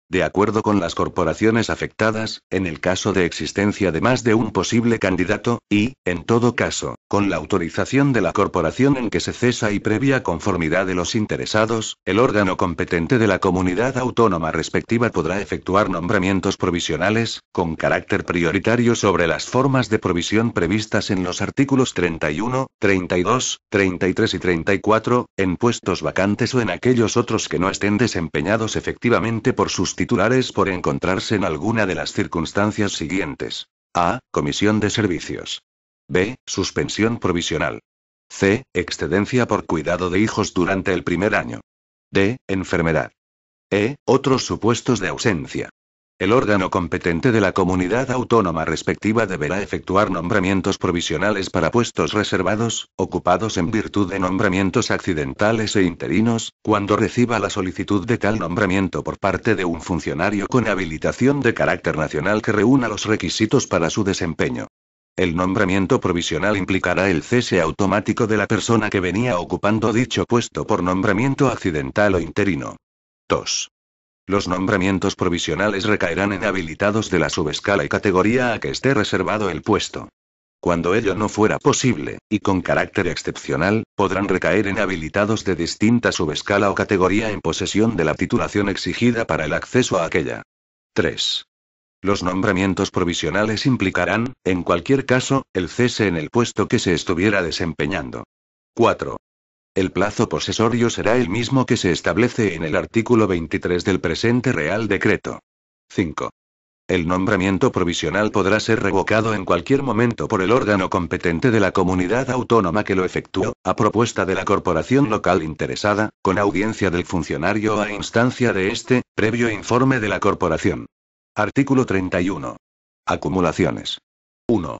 S1: De acuerdo con las corporaciones afectadas, en el caso de existencia de más de un posible candidato, y, en todo caso, con la autorización de la corporación en que se cesa y previa conformidad de los interesados, el órgano competente de la comunidad autónoma respectiva podrá efectuar nombramientos provisionales, con carácter prioritario sobre las formas de provisión previstas en los artículos 31, 32, 33 y 34, en puestos vacantes o en aquellos otros que no estén desempeñados efectivamente por sus titulares por encontrarse en alguna de las circunstancias siguientes. A. Comisión de servicios. B. Suspensión provisional. C. Excedencia por cuidado de hijos durante el primer año. D. Enfermedad. E. Otros supuestos de ausencia. El órgano competente de la comunidad autónoma respectiva deberá efectuar nombramientos provisionales para puestos reservados, ocupados en virtud de nombramientos accidentales e interinos, cuando reciba la solicitud de tal nombramiento por parte de un funcionario con habilitación de carácter nacional que reúna los requisitos para su desempeño. El nombramiento provisional implicará el cese automático de la persona que venía ocupando dicho puesto por nombramiento accidental o interino. 2. Los nombramientos provisionales recaerán en habilitados de la subescala y categoría a que esté reservado el puesto. Cuando ello no fuera posible, y con carácter excepcional, podrán recaer en habilitados de distinta subescala o categoría en posesión de la titulación exigida para el acceso a aquella. 3. Los nombramientos provisionales implicarán, en cualquier caso, el cese en el puesto que se estuviera desempeñando. 4. El plazo posesorio será el mismo que se establece en el artículo 23 del presente Real Decreto. 5. El nombramiento provisional podrá ser revocado en cualquier momento por el órgano competente de la comunidad autónoma que lo efectuó, a propuesta de la corporación local interesada, con audiencia del funcionario o a instancia de éste, previo informe de la corporación. Artículo 31. Acumulaciones. 1.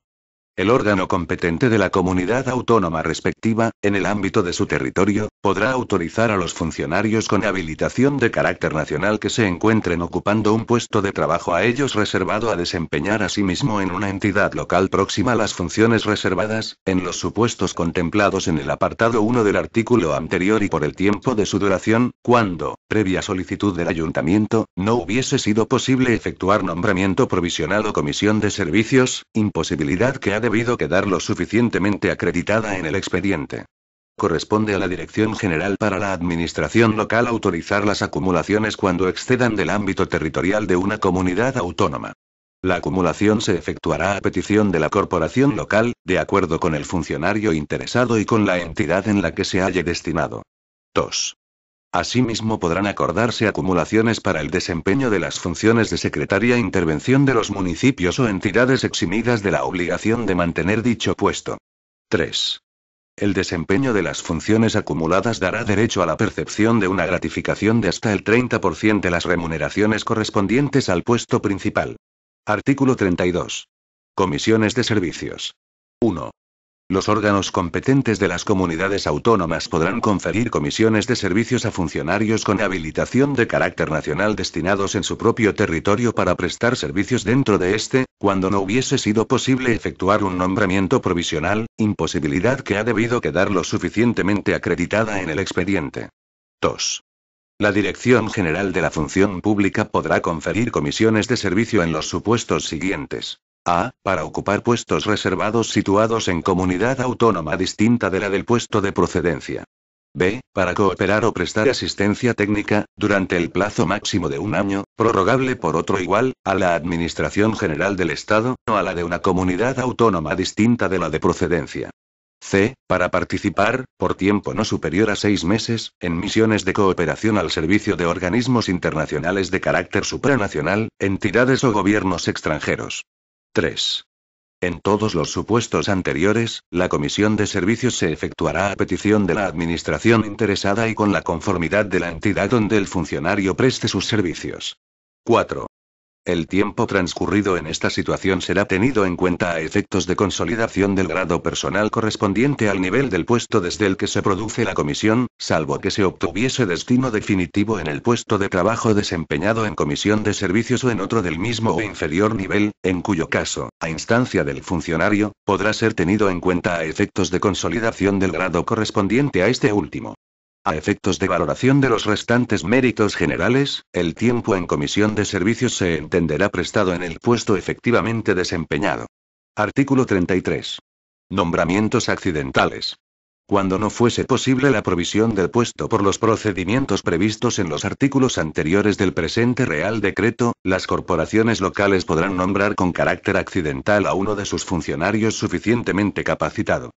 S1: El órgano competente de la comunidad autónoma respectiva, en el ámbito de su territorio, podrá autorizar a los funcionarios con habilitación de carácter nacional que se encuentren ocupando un puesto de trabajo a ellos reservado a desempeñar asimismo en una entidad local próxima a las funciones reservadas, en los supuestos contemplados en el apartado 1 del artículo anterior y por el tiempo de su duración, cuando, previa solicitud del ayuntamiento, no hubiese sido posible efectuar nombramiento provisional o comisión de servicios, imposibilidad que ha debido quedar lo suficientemente acreditada en el expediente. Corresponde a la Dirección General para la Administración Local autorizar las acumulaciones cuando excedan del ámbito territorial de una comunidad autónoma. La acumulación se efectuará a petición de la corporación local, de acuerdo con el funcionario interesado y con la entidad en la que se halle destinado. 2. Asimismo podrán acordarse acumulaciones para el desempeño de las funciones de secretaria e intervención de los municipios o entidades eximidas de la obligación de mantener dicho puesto. 3. El desempeño de las funciones acumuladas dará derecho a la percepción de una gratificación de hasta el 30% de las remuneraciones correspondientes al puesto principal. Artículo 32. Comisiones de servicios. 1. Los órganos competentes de las comunidades autónomas podrán conferir comisiones de servicios a funcionarios con habilitación de carácter nacional destinados en su propio territorio para prestar servicios dentro de este, cuando no hubiese sido posible efectuar un nombramiento provisional, imposibilidad que ha debido quedar lo suficientemente acreditada en el expediente. 2. La Dirección General de la Función Pública podrá conferir comisiones de servicio en los supuestos siguientes. A. Para ocupar puestos reservados situados en comunidad autónoma distinta de la del puesto de procedencia. B. Para cooperar o prestar asistencia técnica, durante el plazo máximo de un año, prorrogable por otro igual, a la Administración General del Estado, o a la de una comunidad autónoma distinta de la de procedencia. C. Para participar, por tiempo no superior a 6 meses, en misiones de cooperación al servicio de organismos internacionales de carácter supranacional, entidades o gobiernos extranjeros. 3. En todos los supuestos anteriores, la comisión de servicios se efectuará a petición de la administración interesada y con la conformidad de la entidad donde el funcionario preste sus servicios. 4. El tiempo transcurrido en esta situación será tenido en cuenta a efectos de consolidación del grado personal correspondiente al nivel del puesto desde el que se produce la comisión, salvo que se obtuviese destino definitivo en el puesto de trabajo desempeñado en comisión de servicios o en otro del mismo o inferior nivel, en cuyo caso, a instancia del funcionario, podrá ser tenido en cuenta a efectos de consolidación del grado correspondiente a este último. A efectos de valoración de los restantes méritos generales, el tiempo en comisión de servicios se entenderá prestado en el puesto efectivamente desempeñado. Artículo 33. Nombramientos accidentales. Cuando no fuese posible la provisión del puesto por los procedimientos previstos en los artículos anteriores del presente Real Decreto, las corporaciones locales podrán nombrar con carácter accidental a uno de sus funcionarios suficientemente capacitado.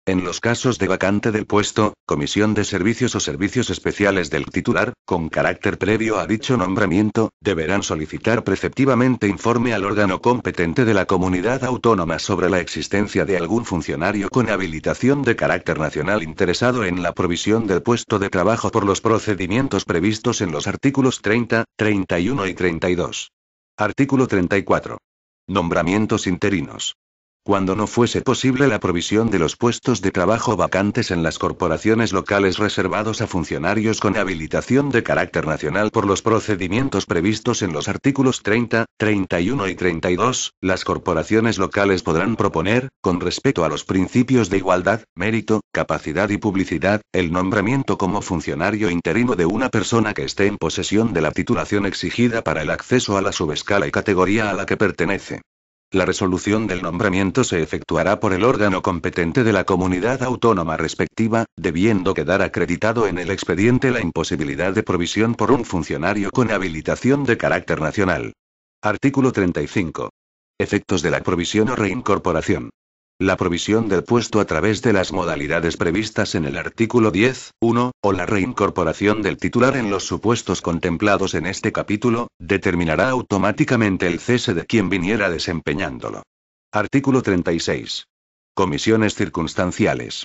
S1: En los casos de vacante del puesto, comisión de servicios o servicios especiales del titular, con carácter previo a dicho nombramiento, deberán solicitar preceptivamente informe al órgano competente de la comunidad autónoma sobre la existencia de algún funcionario con habilitación de carácter nacional interesado en la provisión del puesto de trabajo por los procedimientos previstos en los artículos 30, 31 y 32. Artículo 34. Nombramientos interinos. Cuando no fuese posible la provisión de los puestos de trabajo vacantes en las corporaciones locales reservados a funcionarios con habilitación de carácter nacional por los procedimientos previstos en los artículos 30, 31 y 32, las corporaciones locales podrán proponer, con respeto a los principios de igualdad, mérito, capacidad y publicidad, el nombramiento como funcionario interino de una persona que esté en posesión de la titulación exigida para el acceso a la subescala y categoría a la que pertenece. La resolución del nombramiento se efectuará por el órgano competente de la comunidad autónoma respectiva, debiendo quedar acreditado en el expediente la imposibilidad de provisión por un funcionario con habilitación de carácter nacional. Artículo 35. Efectos de la provisión o reincorporación. La provisión del puesto a través de las modalidades previstas en el artículo 10, 1, o la reincorporación del titular en los supuestos contemplados en este capítulo, determinará automáticamente el cese de quien viniera desempeñándolo. Artículo 36. Comisiones circunstanciales.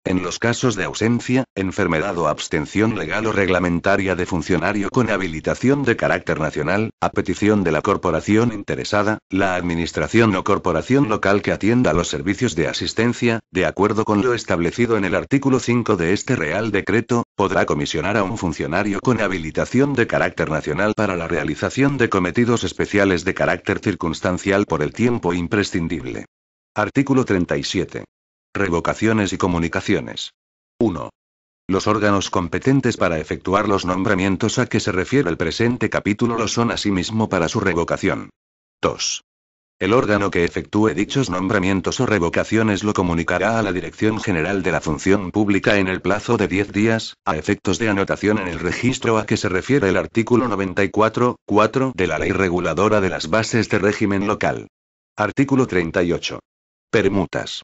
S1: En los casos de ausencia, enfermedad o abstención legal o reglamentaria de funcionario con habilitación de carácter nacional, a petición de la corporación interesada, la administración o corporación local que atienda los servicios de asistencia, de acuerdo con lo establecido en el artículo 5 de este Real Decreto, podrá comisionar a un funcionario con habilitación de carácter nacional para la realización de cometidos especiales de carácter circunstancial por el tiempo imprescindible. Artículo 37. Revocaciones y comunicaciones. 1. Los órganos competentes para efectuar los nombramientos a que se refiere el presente capítulo lo son asimismo para su revocación. 2. El órgano que efectúe dichos nombramientos o revocaciones lo comunicará a la Dirección General de la Función Pública en el plazo de 10 días, a efectos de anotación en el registro a que se refiere el artículo 94, 4 de la Ley Reguladora de las Bases de Régimen Local. Artículo 38. Permutas.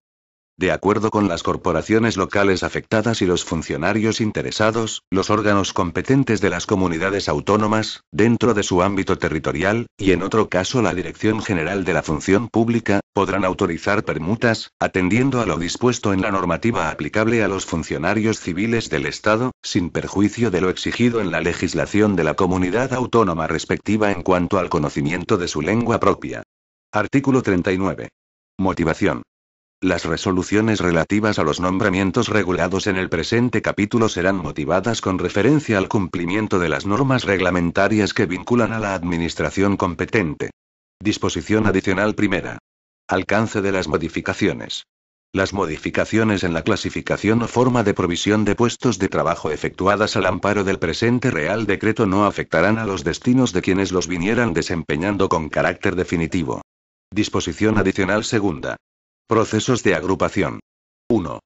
S1: De acuerdo con las corporaciones locales afectadas y los funcionarios interesados, los órganos competentes de las comunidades autónomas, dentro de su ámbito territorial, y en otro caso la Dirección General de la Función Pública, podrán autorizar permutas, atendiendo a lo dispuesto en la normativa aplicable a los funcionarios civiles del Estado, sin perjuicio de lo exigido en la legislación de la comunidad autónoma respectiva en cuanto al conocimiento de su lengua propia. Artículo 39. Motivación. Las resoluciones relativas a los nombramientos regulados en el presente capítulo serán motivadas con referencia al cumplimiento de las normas reglamentarias que vinculan a la administración competente. Disposición adicional primera. Alcance de las modificaciones. Las modificaciones en la clasificación o forma de provisión de puestos de trabajo efectuadas al amparo del presente Real Decreto no afectarán a los destinos de quienes los vinieran desempeñando con carácter definitivo. Disposición adicional segunda. Procesos de agrupación. 1.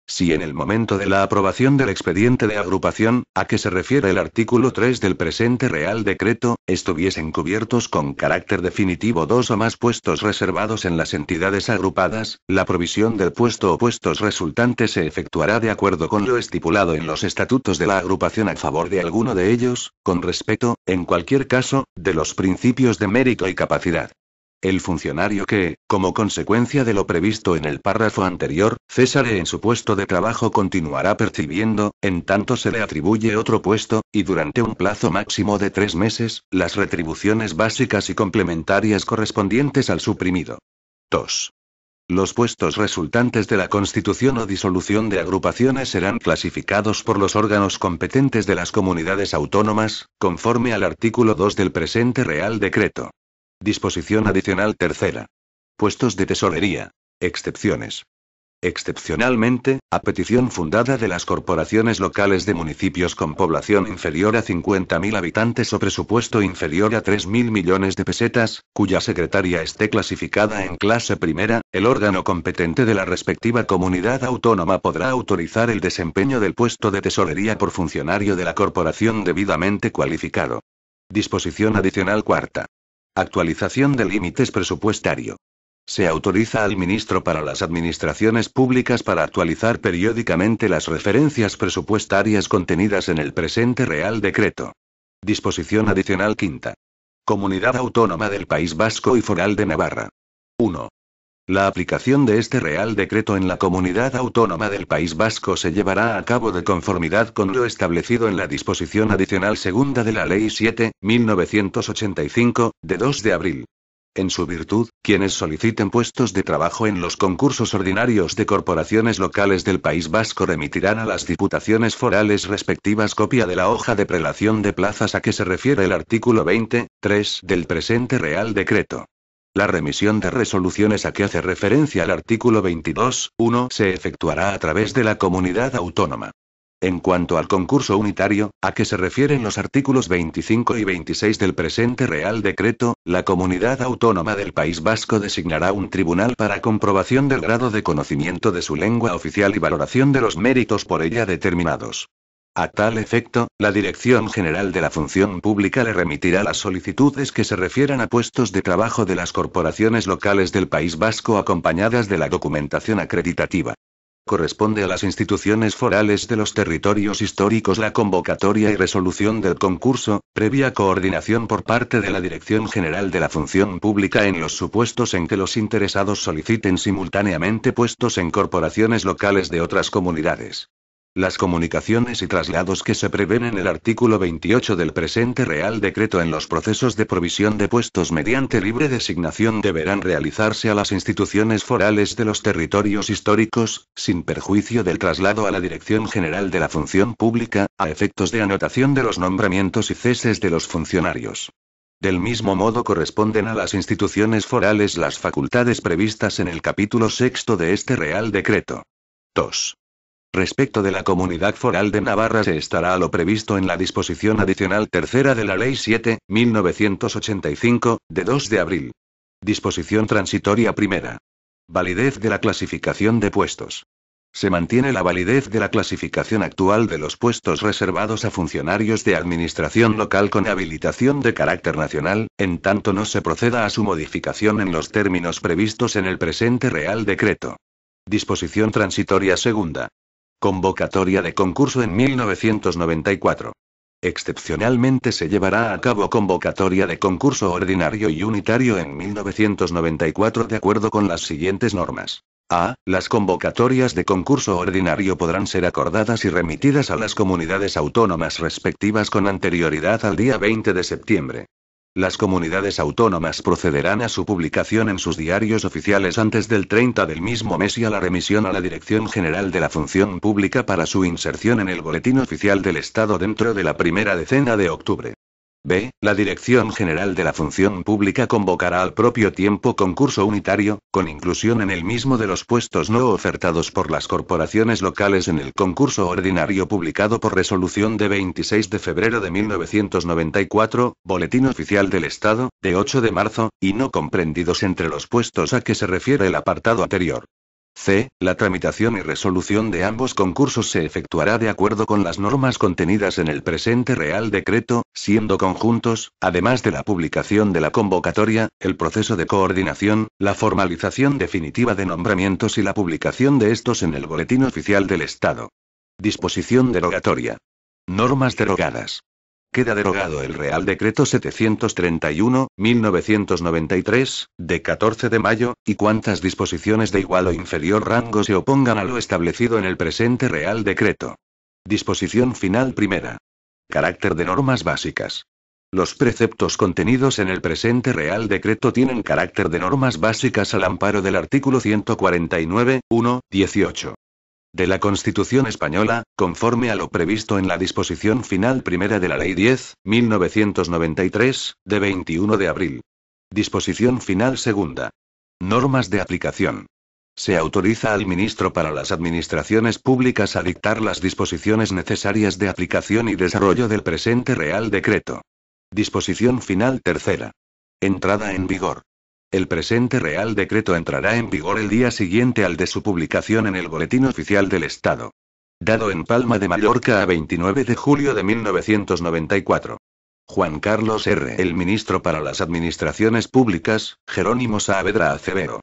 S1: Si en el momento de la aprobación del expediente de agrupación, a que se refiere el artículo 3 del presente Real Decreto, estuviesen cubiertos con carácter definitivo dos o más puestos reservados en las entidades agrupadas, la provisión del puesto o puestos resultantes se efectuará de acuerdo con lo estipulado en los estatutos de la agrupación a favor de alguno de ellos, con respeto, en cualquier caso, de los principios de mérito y capacidad. El funcionario que, como consecuencia de lo previsto en el párrafo anterior, cesare en su puesto de trabajo continuará percibiendo, en tanto se le atribuye otro puesto, y durante un plazo máximo de 3 meses, las retribuciones básicas y complementarias correspondientes al suprimido. 2. Los puestos resultantes de la constitución o disolución de agrupaciones serán clasificados por los órganos competentes de las comunidades autónomas, conforme al artículo 2 del presente Real Decreto. Disposición adicional tercera. Puestos de tesorería. Excepciones. Excepcionalmente, a petición fundada de las corporaciones locales de municipios con población inferior a 50.000 habitantes o presupuesto inferior a 3.000 millones de pesetas, cuya secretaria esté clasificada en clase primera, el órgano competente de la respectiva comunidad autónoma podrá autorizar el desempeño del puesto de tesorería por funcionario de la corporación debidamente cualificado. Disposición adicional cuarta. Actualización de límites presupuestario. Se autoriza al ministro para las administraciones públicas para actualizar periódicamente las referencias presupuestarias contenidas en el presente Real Decreto. Disposición adicional quinta. Comunidad Autónoma del País Vasco y Foral de Navarra. 1. La aplicación de este Real Decreto en la Comunidad Autónoma del País Vasco se llevará a cabo de conformidad con lo establecido en la disposición adicional segunda de la Ley 7/1985, de 2 de abril. En su virtud, quienes soliciten puestos de trabajo en los concursos ordinarios de corporaciones locales del País Vasco remitirán a las diputaciones forales respectivas copia de la hoja de prelación de plazas a que se refiere el artículo 20.3 del presente Real Decreto. La remisión de resoluciones a que hace referencia el artículo 22.1 se efectuará a través de la comunidad autónoma. En cuanto al concurso unitario, a que se refieren los artículos 25 y 26 del presente Real Decreto, la Comunidad Autónoma del País Vasco designará un tribunal para comprobación del grado de conocimiento de su lengua oficial y valoración de los méritos por ella determinados. A tal efecto, la Dirección General de la Función Pública le remitirá las solicitudes que se refieran a puestos de trabajo de las corporaciones locales del País Vasco acompañadas de la documentación acreditativa. Corresponde a las instituciones forales de los territorios históricos la convocatoria y resolución del concurso, previa coordinación por parte de la Dirección General de la Función Pública en los supuestos en que los interesados soliciten simultáneamente puestos en corporaciones locales de otras comunidades. Las comunicaciones y traslados que se prevén en el artículo 28 del presente Real Decreto en los procesos de provisión de puestos mediante libre designación deberán realizarse a las instituciones forales de los territorios históricos, sin perjuicio del traslado a la Dirección General de la Función Pública, a efectos de anotación de los nombramientos y ceses de los funcionarios. Del mismo modo corresponden a las instituciones forales las facultades previstas en el capítulo 6 de este Real Decreto. 2. Respecto de la Comunidad Foral de Navarra se estará a lo previsto en la disposición adicional tercera de la Ley 7/1985, de 2 de abril. Disposición transitoria primera. Validez de la clasificación de puestos. Se mantiene la validez de la clasificación actual de los puestos reservados a funcionarios de administración local con habilitación de carácter nacional, en tanto no se proceda a su modificación en los términos previstos en el presente Real Decreto. Disposición transitoria segunda. Convocatoria de concurso en 1994. Excepcionalmente se llevará a cabo convocatoria de concurso ordinario y unitario en 1994 de acuerdo con las siguientes normas. A. Las convocatorias de concurso ordinario podrán ser acordadas y remitidas a las comunidades autónomas respectivas con anterioridad al día 20 de septiembre. Las comunidades autónomas procederán a su publicación en sus diarios oficiales antes del 30 del mismo mes y a la remisión a la Dirección General de la Función Pública para su inserción en el Boletín Oficial del Estado dentro de la primera decena de octubre. B. La Dirección General de la Función Pública convocará al propio tiempo concurso unitario, con inclusión en el mismo de los puestos no ofertados por las corporaciones locales en el concurso ordinario publicado por resolución de 26 de febrero de 1994, Boletín Oficial del Estado, de 8 de marzo, y no comprendidos entre los puestos a que se refiere el apartado anterior. C. La tramitación y resolución de ambos concursos se efectuará de acuerdo con las normas contenidas en el presente Real Decreto, siendo conjuntos, además de la publicación de la convocatoria, el proceso de coordinación, la formalización definitiva de nombramientos y la publicación de estos en el Boletín Oficial del Estado. Disposición derogatoria. Normas derogadas. Queda derogado el Real Decreto 731/1993, de 14 de mayo, y cuantas disposiciones de igual o inferior rango se opongan a lo establecido en el presente Real Decreto. Disposición final primera. Carácter de normas básicas. Los preceptos contenidos en el presente Real Decreto tienen carácter de normas básicas al amparo del artículo 149.1.18. de la Constitución Española, conforme a lo previsto en la disposición final primera de la Ley 10/1993, de 21 de abril. Disposición final segunda. Normas de aplicación. Se autoriza al ministro para las administraciones públicas a dictar las disposiciones necesarias de aplicación y desarrollo del presente Real Decreto. Disposición final tercera. Entrada en vigor. El presente Real Decreto entrará en vigor el día siguiente al de su publicación en el Boletín Oficial del Estado. Dado en Palma de Mallorca a 29 de julio de 1994. Juan Carlos R. El ministro para las administraciones públicas, Jerónimo Saavedra Acevedo.